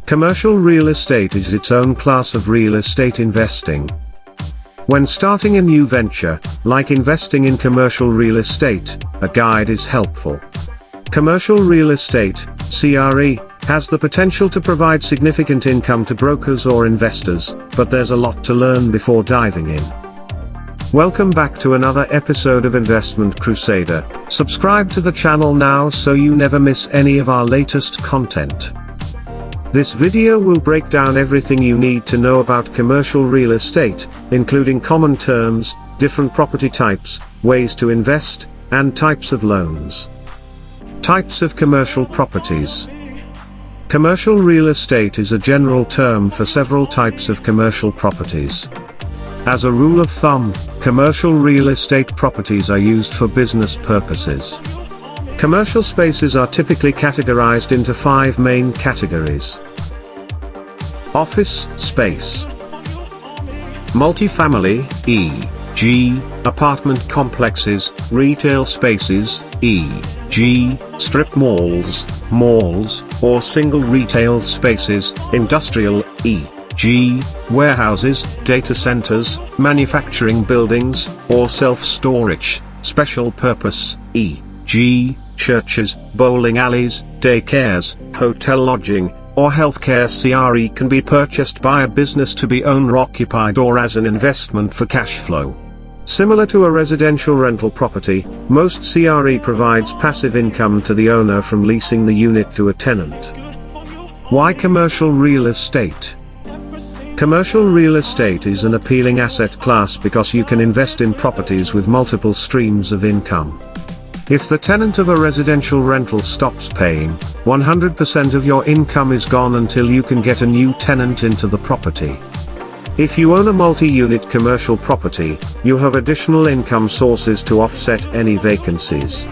Commercial real estate is its own class of real estate investing. When starting a new venture, like investing in commercial real estate, a guide is helpful. Commercial real estate, CRE, has the potential to provide significant income to brokers or investors, but there's a lot to learn before diving in. Welcome back to another episode of Investment Crusader. Subscribe to the channel now so you never miss any of our latest content. This video will break down everything you need to know about commercial real estate, including common terms, different property types, ways to invest, and types of loans. Types of commercial properties. Commercial real estate is a general term for several types of commercial properties. As a rule of thumb, commercial real estate properties are used for business purposes. Commercial spaces are typically categorized into 5 main categories. Office space. Multifamily, e.g., apartment complexes, retail spaces, e.g., strip malls, or single retail spaces, industrial, e.g., warehouses, data centers, manufacturing buildings, or self-storage, special purpose, e.g., churches, bowling alleys, daycares, hotel lodging, or healthcare. CRE can be purchased by a business to be owner-occupied or as an investment for cash flow. Similar to a residential rental property, most CRE provides passive income to the owner from leasing the unit to a tenant. Why commercial real estate? Commercial real estate is an appealing asset class because you can invest in properties with multiple streams of income. If the tenant of a residential rental stops paying, 100% of your income is gone until you can get a new tenant into the property. If you own a multi-unit commercial property, you have additional income sources to offset any vacancies.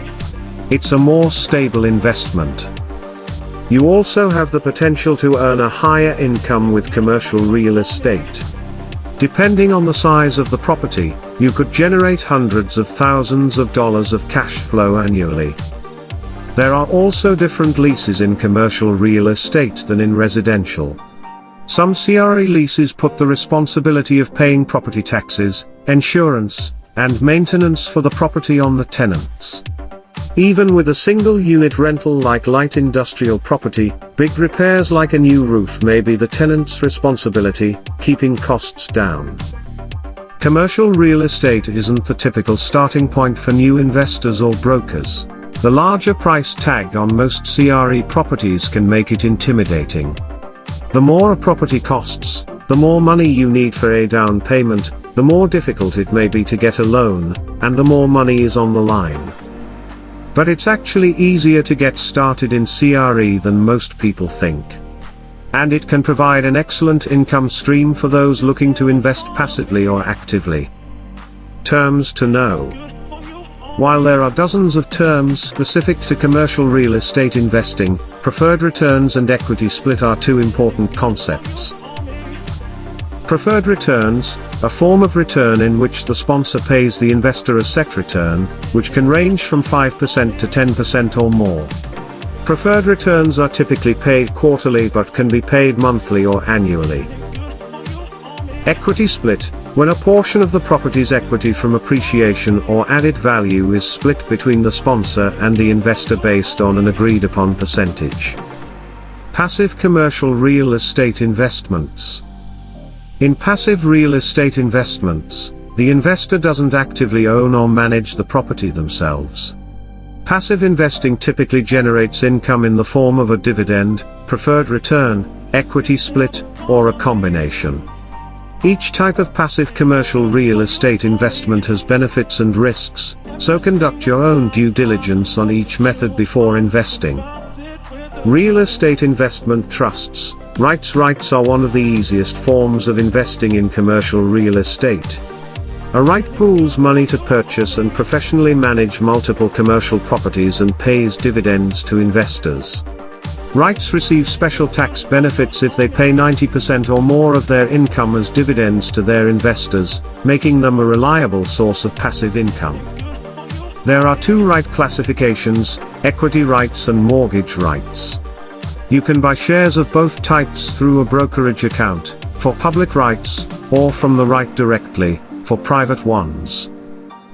It's a more stable investment. You also have the potential to earn a higher income with commercial real estate. Depending on the size of the property, you could generate hundreds of thousands of dollars of cash flow annually. There are also different leases in commercial real estate than in residential. Some CRE leases put the responsibility of paying property taxes, insurance, and maintenance for the property on the tenants. Even with a single-unit rental like light industrial property, big repairs like a new roof may be the tenant's responsibility, keeping costs down. Commercial real estate isn't the typical starting point for new investors or brokers. The larger price tag on most CRE properties can make it intimidating. The more a property costs, the more money you need for a down payment, the more difficult it may be to get a loan, and the more money is on the line. But it's actually easier to get started in CRE than most people think. And it can provide an excellent income stream for those looking to invest passively or actively. Terms to know. While there are dozens of terms specific to commercial real estate investing, preferred returns and equity split are 2 important concepts. Preferred returns, a form of return in which the sponsor pays the investor a set return, which can range from 5% to 10% or more. Preferred returns are typically paid quarterly but can be paid monthly or annually. Equity split, when a portion of the property's equity from appreciation or added value is split between the sponsor and the investor based on an agreed-upon percentage. Passive commercial real estate investments. In passive real estate investments, the investor doesn't actively own or manage the property themselves. Passive investing typically generates income in the form of a dividend, preferred return, equity split, or a combination. Each type of passive commercial real estate investment has benefits and risks, so conduct your own due diligence on each method before investing. Real estate investment trusts. REITs are one of the easiest forms of investing in commercial real estate. A REIT pools money to purchase and professionally manage multiple commercial properties and pays dividends to investors. REITs receive special tax benefits if they pay 90% or more of their income as dividends to their investors, making them a reliable source of passive income. There are 2 REIT classifications, equity REITs and mortgage REITs. You can buy shares of both types through a brokerage account, for public rights, or from the right directly, for private ones.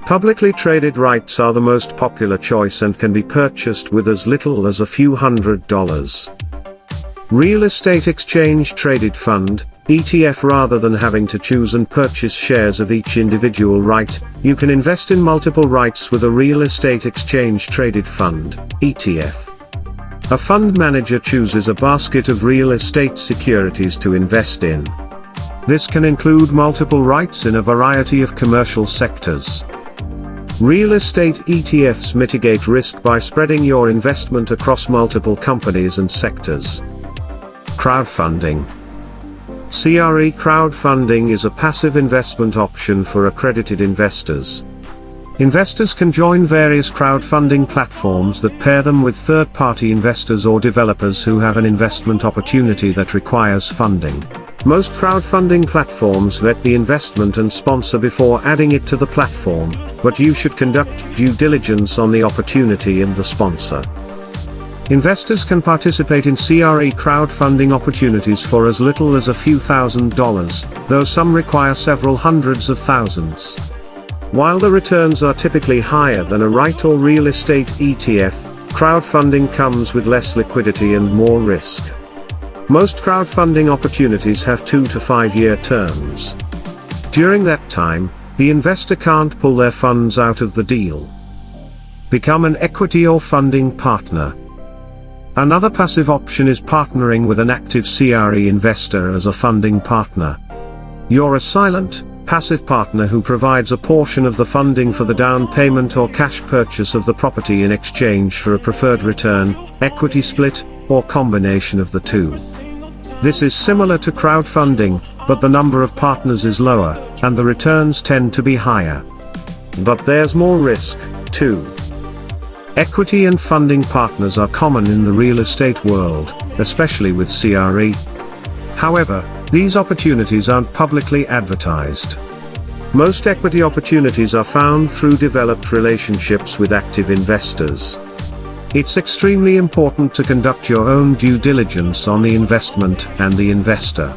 Publicly traded rights are the most popular choice and can be purchased with as little as a few $100s. Real Estate Exchange Traded Fund, ETF. Rather than having to choose and purchase shares of each individual right, you can invest in multiple rights with a Real Estate Exchange Traded Fund, ETF. A fund manager chooses a basket of real estate securities to invest in. This can include multiple rights in a variety of commercial sectors. Real estate ETFs mitigate risk by spreading your investment across multiple companies and sectors. Crowdfunding. CRE crowdfunding is a passive investment option for accredited investors. Investors can join various crowdfunding platforms that pair them with third-party investors or developers who have an investment opportunity that requires funding. Most crowdfunding platforms vet the investment and sponsor before adding it to the platform, but you should conduct due diligence on the opportunity and the sponsor. Investors can participate in CRE crowdfunding opportunities for as little as a few $1,000s, though some require several hundreds of thousands. While the returns are typically higher than a right or real estate ETF, crowdfunding comes with less liquidity and more risk. Most crowdfunding opportunities have 2 to 5 year terms. During that time, the investor can't pull their funds out of the deal. Become an equity or funding partner. Another passive option is partnering with an active CRE investor as a funding partner. You're a silent, passive partner who provides a portion of the funding for the down payment or cash purchase of the property in exchange for a preferred return, equity split, or combination of the two. This is similar to crowdfunding, but the number of partners is lower, and the returns tend to be higher. But there's more risk, too. Equity and funding partners are common in the real estate world, especially with CRE. However, these opportunities aren't publicly advertised. Most equity opportunities are found through developed relationships with active investors. It's extremely important to conduct your own due diligence on the investment and the investor.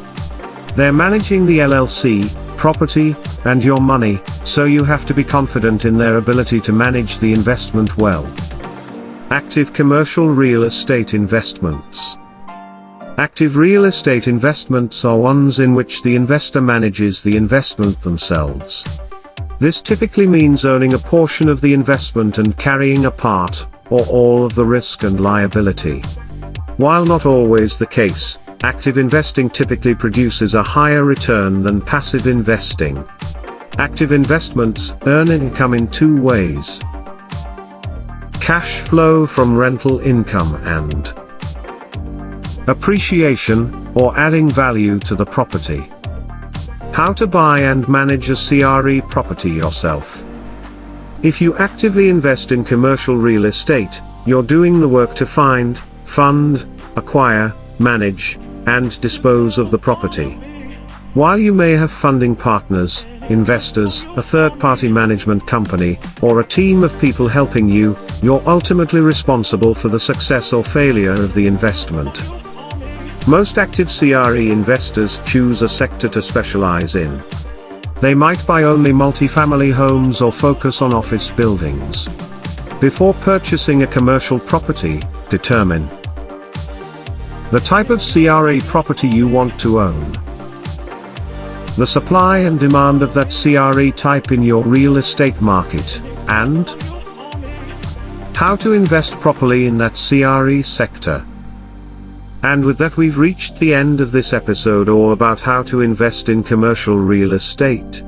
They're managing the LLC, property, and your money, so you have to be confident in their ability to manage the investment well. Active commercial real estate investments. Active real estate investments are ones in which the investor manages the investment themselves. This typically means owning a portion of the investment and carrying a part, or all of the risk and liability. While not always the case, active investing typically produces a higher return than passive investing. Active investments earn income in 2 ways: cash flow from rental income and appreciation, or adding value to the property. How to buy and manage a CRE property yourself. If you actively invest in commercial real estate, you're doing the work to find, fund, acquire, manage, and dispose of the property. While you may have funding partners, investors, a third-party management company, or a team of people helping you, you're ultimately responsible for the success or failure of the investment. Most active CRE investors choose a sector to specialize in. They might buy only multifamily homes or focus on office buildings. Before purchasing a commercial property, determine the type of CRE property you want to own, the supply and demand of that CRE type in your real estate market, and how to invest properly in that CRE sector. And with that, we've reached the end of this episode all about how to invest in commercial real estate.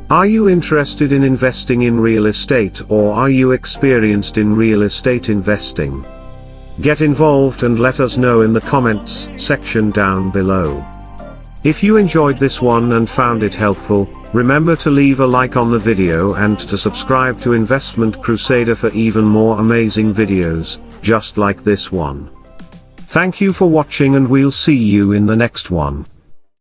Are you interested in investing in real estate, or are you experienced in real estate investing? Get involved and let us know in the comments section down below. If you enjoyed this one and found it helpful, remember to leave a like on the video and to subscribe to Investment Crusader for even more amazing videos, just like this one. Thank you for watching, and we'll see you in the next one.